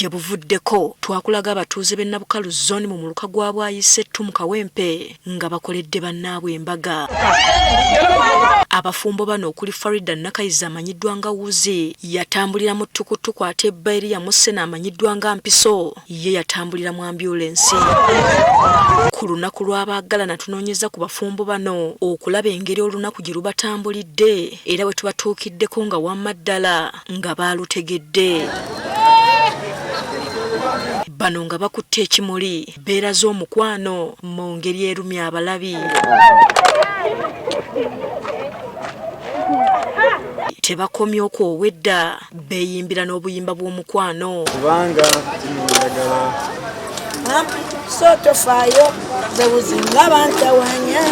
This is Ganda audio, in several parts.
gye buvuddeko twakulaga abatuuze b'e Nabukalu zone mu muluka gwa Bwayisettu mu Kawempe nga bakoledde bannaabwe embaga. Abafumbo bano okuli Farida Nakayiza amanyiddwa nga Wuzi yatambulira mu ttukutuku ate Bairiya Musena amanyiddwa nga Mpiso ye yatambulira mu ambulensi. Ku lunaku lw'abaagalana tunoonyeza ku bafumbo bano okulaba engeri olunaku gye lubatambulidde era bwe tubatuukiddeko nga wamma ddala nga baalutegedde. Bano nga bakutte ekimuli mbeera z'omukwano mu ngeri erumya abalabi. Tebakomyeko owedda beeyimbira n'obuyimba bw'omukwano. Kubanga ndagala sotofaayo zebuzinga bantawanya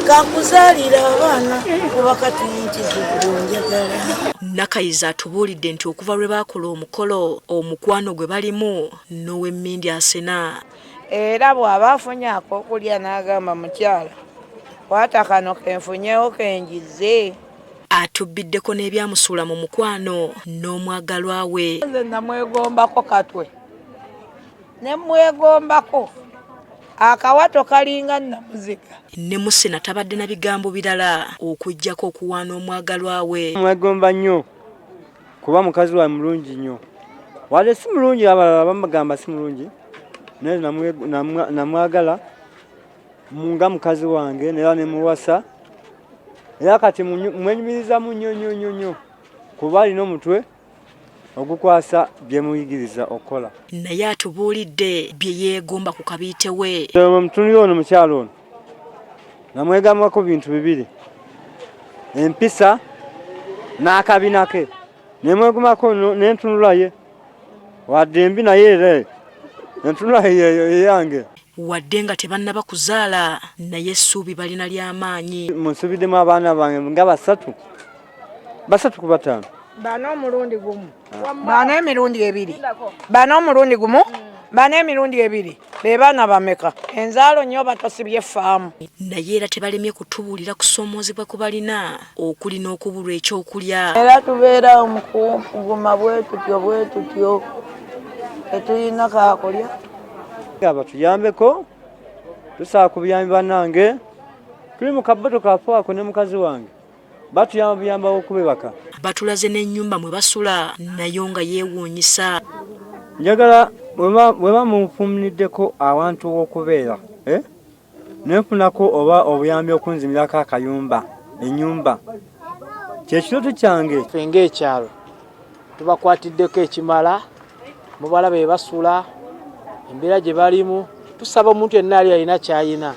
kakuzaalira abaana kuba kati nkizukulu njagala. Nakayiza atubuulidde nti okuva lwe baakola omukolo omukwano gwe balimu n'ow'emmindi asena. Era bw'aba afunye ak'okulya n'agamba mukyala kwata kano kenfunyewo kenjize. Atubbiddeko n'ebyamusuula mu mukwano n'omwagalwa we. Nze namwegombako katwe ne mwegombako akawato kalinga namuziga. Ne Musena tabadde na bigambo birala okuggyako okuwaana omwagalwa we. mwegomba nnyo kuba mukazi wa mulungi nnyo. Wale si mulungi abalala bamugamba si mulungi naye namwagala nga mukazi wange nera ne muwasa era kati mwenyumirizamu nnyo kuba alina omutwe ogukwasa bye muyigiriza okola. Naye atubuulidde bye yeegomba ku kabiite we. Omutunuli ono mukyalo ono namwegambako bintu bibiri, empisa n'akabina ke. Nemwegomako n'entunula ye wadde embi naye era entunula ye yange. Wadde nga tebannaba kuzaala naye essuubi balina ly'amaanyi. Munsubiddemu abaana bange nga basatu ku bataano. Bano omulundi gumu, bano emirundi ebiri, bano omulundi gumu, bano emirundi ebiri. Be baana bameka? Enzaalo nnyo batosibye faamu. Naye era tebalemye kutubuulira kusoomoozebwa ku balina okuli n'okubulwa ekyokulya. Era tubeera omukuguma bwe tutyo tetulina kaakulya. Batuyambeko tusaa kubuyambi bannange tuli mu kaboto kaffe ako ne mukazi wange batuyamba okubebaka. Batulaze n'ennyumba mwe basula nayo nga yeewuunyisa. Njagala bwe bamunfumuniddeko awantu w'okubeera nenfunako oba obuyambi okunzimirako akayumba ennyumba kyekirooto kyange. Ffe ng'ekyalo tubakwatiddeko ekimala mubala be basula embeera gye balimu. Tusaba omuntu yenna ali alina ky'ayina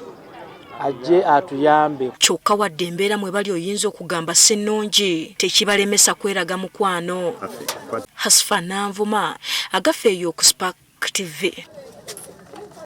ajje atuyambe. Kyokka wadde embeera mwe bali oyinza okugamba sennungi tekibalemesa kweraga mukwano. Hasfa Nanvuma agafeeyo ku Spark TV.